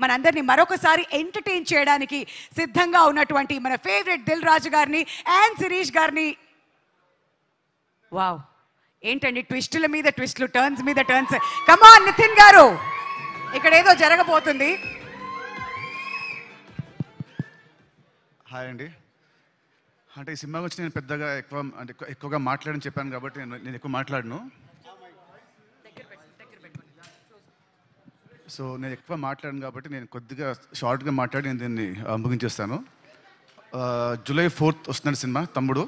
మనందరినీ మరొకసారి ఎంటర్టైన్ చేయడానికి సిద్ధంగా ఉన్నటువంటి మన ఫేవరెట్ దిల్ రాజు గారిని అండ్ శిరీష్ గారిని. వావ్, ఏంటండి ట్విస్టుల మీద ట్విస్టులు, టర్న్స్ మీద టర్న్స్. కమాన్ నితిన్ గారు, ఇక్కడ ఏదో జరగబోతుంది. హాయ్ అండి. అంటే ఈ సినిమా గురించి నేను పెద్దగా ఎక్కువగా మాట్లాడని చెప్పాను కాబట్టి నేను ఎక్కువ మాట్లాడను. సో నేను ఎక్కువ మాట్లాడను కాబట్టి నేను కొద్దిగా షార్ట్గా మాట్లాడి నేను దీన్ని ముగించేస్తాను. జూలై 4th వస్తున్నాడు సినిమా తమ్ముడు.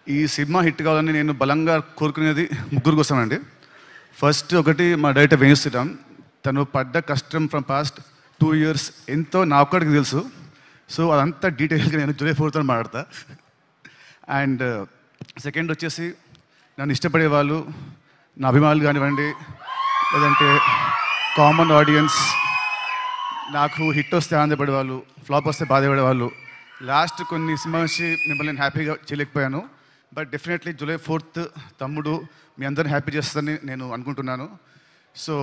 ఈ సినిమా హిట్ కావాలని నేను బలంగా కోరుకునేది ముగ్గురు కోసం అండి. ఫస్ట్ ఒకటి మా డైరెక్టర్ వేణు శ్రీరామ్. తను పడ్డ కష్టం ఫ్రమ్ పాస్ట్ 2 years ఎంతో నా ఒక్కడికి తెలుసు. సో అదంతా డీటెయిల్గా నేను జూలై 4th మాట్లాడతా. అండ్ సెకండ్ వచ్చేసి నన్ను ఇష్టపడే వాళ్ళు, నా అభిమానులు కానివ్వండి, లేదంటే కామన్ ఆడియన్స్, నాకు హిట్ వస్తే ఆనందపడే వాళ్ళు, ఫ్లాప్ వస్తే బాధపడే వాళ్ళు. లాస్ట్ కొన్ని సినిమా నుంచి మిమ్మల్ని నేను హ్యాపీగా చేయలేకపోయాను. బట్ డెఫినెట్లీ జూలై 4th తమ్ముడు మీ అందరిని హ్యాపీ చేస్తుందని నేను అనుకుంటున్నాను. సో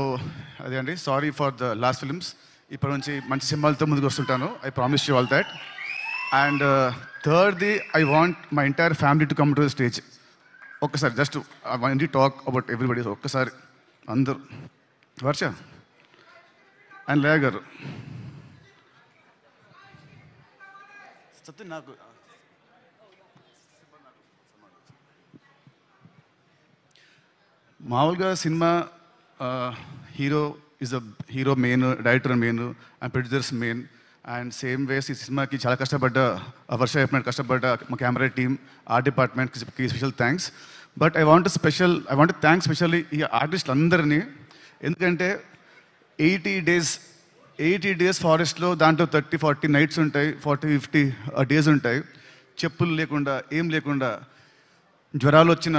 అదే అండి, sorry for the last films. ఇప్పటి నుంచి మంచి సినిమాలతో ముందుకు వస్తుంటాను. I promise you all that. And థర్డ్ది, I want my entire family to come to the stage. ఒక్కసారి just I want to talk about everybody. ఒక్కసారి అందరూ, వర్ష అండ్ లేయ గారు, నాకు మామూలుగా cinema hero is a hero main, director main and producers main. And same ways ఈ సినిమాకి చాలా కష్టపడ్డ వర్ష చెప్పినట్టు కష్టపడ్డ మా కెమెరా టీమ్, ఆర్ట్ డిపార్ట్మెంట్కి special thanks. But I want thanks specially ఈ ఆర్టిస్టులు అందరినీ. ఎందుకంటే 80 days ఫారెస్ట్లో, దాంట్లో 30-40 నైట్స్ ఉంటాయి, 40-50 డేస్ ఉంటాయి. చెప్పులు లేకుండా, ఏం లేకుండా, జ్వరాలు వచ్చిన,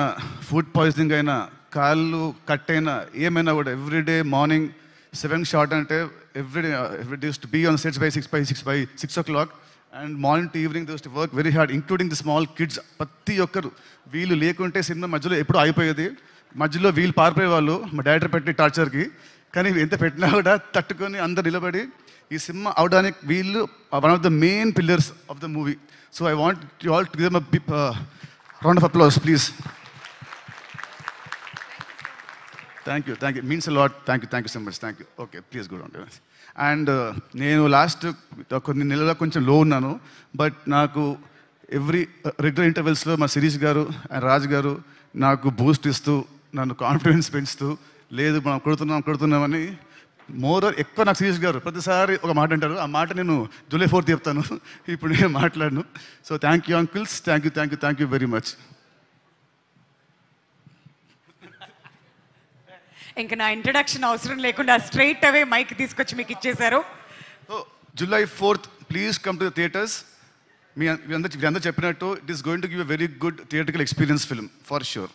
ఫుడ్ పాయిజనింగ్ అయినా, కాళ్ళు కట్ అయినా, ఏమైనా కూడా ఎవ్రీడే మార్నింగ్ 7 షార్ట్ అంటే everyday used to be on sets by 6 o'clock. And morning to evening they used to work very hard, including the small kids. ప్రతి ఒక్కరు వీళ్ళు లేకుంటే సినిమా మధ్యలో ఎప్పుడు ఆగిపోయేది. మధ్యలో వీళ్ళు పారిపోయేవాళ్ళు మా డైరెక్టర్ పెట్టి టార్చర్కి. కానీ ఎంత పెట్టినా కూడా తట్టుకొని అందరు నిలబడి ఈ సినిమా అవడానికి వీళ్ళు one of the main pillars of the movie. So I want you all to give them a round of applause, please. Thank you. Means a lot. Thank you so much. Thank you. Okay, please go on. And నేను last కొన్ని నెలల కొంచెం లో ఉన్నాను. But నాకు every regular ఇంటర్వెల్స్లో మా శిరీష్ గారు and Raj గారు నాకు బూస్ట్ ఇస్తూ, నన్ను కాన్ఫిడెన్స్ పెంచుతూ, లేదు మనం కొడుతున్నామని ఎక్కువ నాకు శిరీష్ గారు ప్రతిసారి ఒక మాట అంటారు. ఆ మాట నేను జూలై 4th చెప్తాను, ఇప్పుడు నేను మాట్లాడను. So thank you uncles, thank you very much. ఇంకా నా ఇంట్రడక్షన్ అవసరం లేకుండా స్ట్రైట్ అవే మైక్ తీసుకొచ్చి మీకు ఇచ్చేశారు. July 4th please come to the theatres. మీ అందరూ చెప్పినట్టు it is going to give a very good theatrical experience film for sure.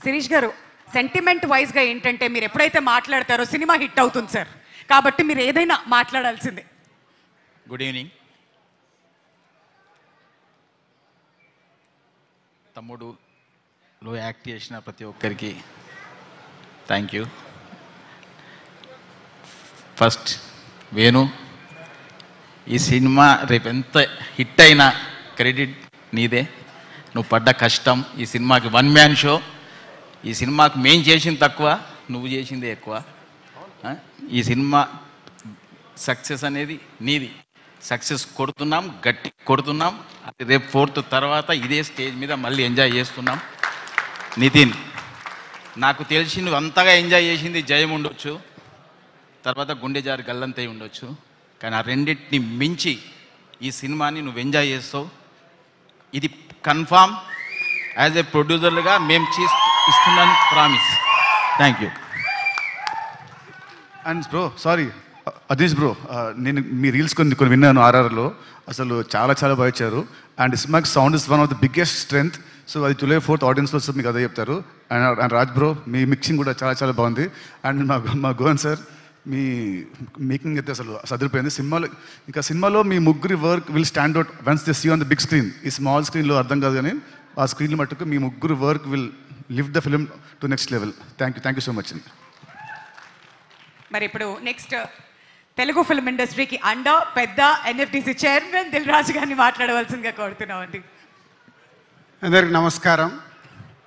Shirish గారు, సెంటిమెంట్ వైజ్గా ఏంటంటే మీరు ఎప్పుడైతే మాట్లాడతారో సినిమా హిట్ అవుతుంది సార్. కాబట్టి మీరు ఏదైనా మాట్లాడాల్సిందే. Good evening. తమ్ముడులో యాక్ట్ చేసిన ప్రతి ఒక్కరికి థ్యాంక్ యూ. ఫస్ట్ వేణు, ఈ సినిమా రేపు ఎంత హిట్ అయినా క్రెడిట్ నీదే. నువ్వు పడ్డ కష్టం, ఈ సినిమాకి 1 man షో. ఈ సినిమాకి మేం చేసింది తక్కువ, నువ్వు చేసిందే ఎక్కువ. ఈ సినిమా సక్సెస్ అనేది నీది. సక్సెస్ కొడుతున్నాం, గట్టి కొడుతున్నాం. అది రేపు 4th తర్వాత ఇదే స్టేజ్ మీద మళ్ళీ ఎంజాయ్ చేస్తున్నాం. నితిన్, నాకు తెలిసి నువ్వు అంతగా ఎంజాయ్ చేసింది జయం ఉండొచ్చు, తర్వాత గుండె జారి గల్లంతై ఉండొచ్చు. కానీ ఆ రెండింటిని మించి ఈ సినిమాని నువ్వు ఎంజాయ్ చేస్తావు. ఇది కన్ఫామ్. యాజ్ ఏ ప్రొడ్యూసర్లుగా మేము ఇస్తున్నాను promise. Thank you. And bro, sorry Adeesh bro, నేను మీ రీల్స్ కొన్ని విన్నాను RRRలో. అసలు చాలా బాగా ఇచ్చారు. అండ్ సినిమాకి sound is one of the biggest strength. So అది జూలై 4th ఆడియన్స్లో వస్తే మీకు అదే చెప్తారు. And Raj bro, me mixing కూడా చాలా బాగుంది. అండ్ మా గోవన్ సార్, మీ మేకింగ్ అయితే అసలు సదిరిపోయింది. సినిమాలో మీ ముగ్గురి work will stand out once they see on the big screen. ఈ స్మాల్ స్క్రీన్లో అర్థం కాదు, కానీ ఆ స్క్రీన్లో మట్టుకు మీ ముగ్గురు work will lift the film to next level. Thank you so much. మరి ఇప్పుడు నెక్స్ట్ తెలుగు ఫిల్మ్ ఇండస్ట్రీకి అండ పెద్ద ఎన్ఎఫ్టీసీ చైర్మన్ దిల్ రాజు గారిని మాట్లాడవలసిందిగా కోరుతున్నామండి. అందరికి నమస్కారం.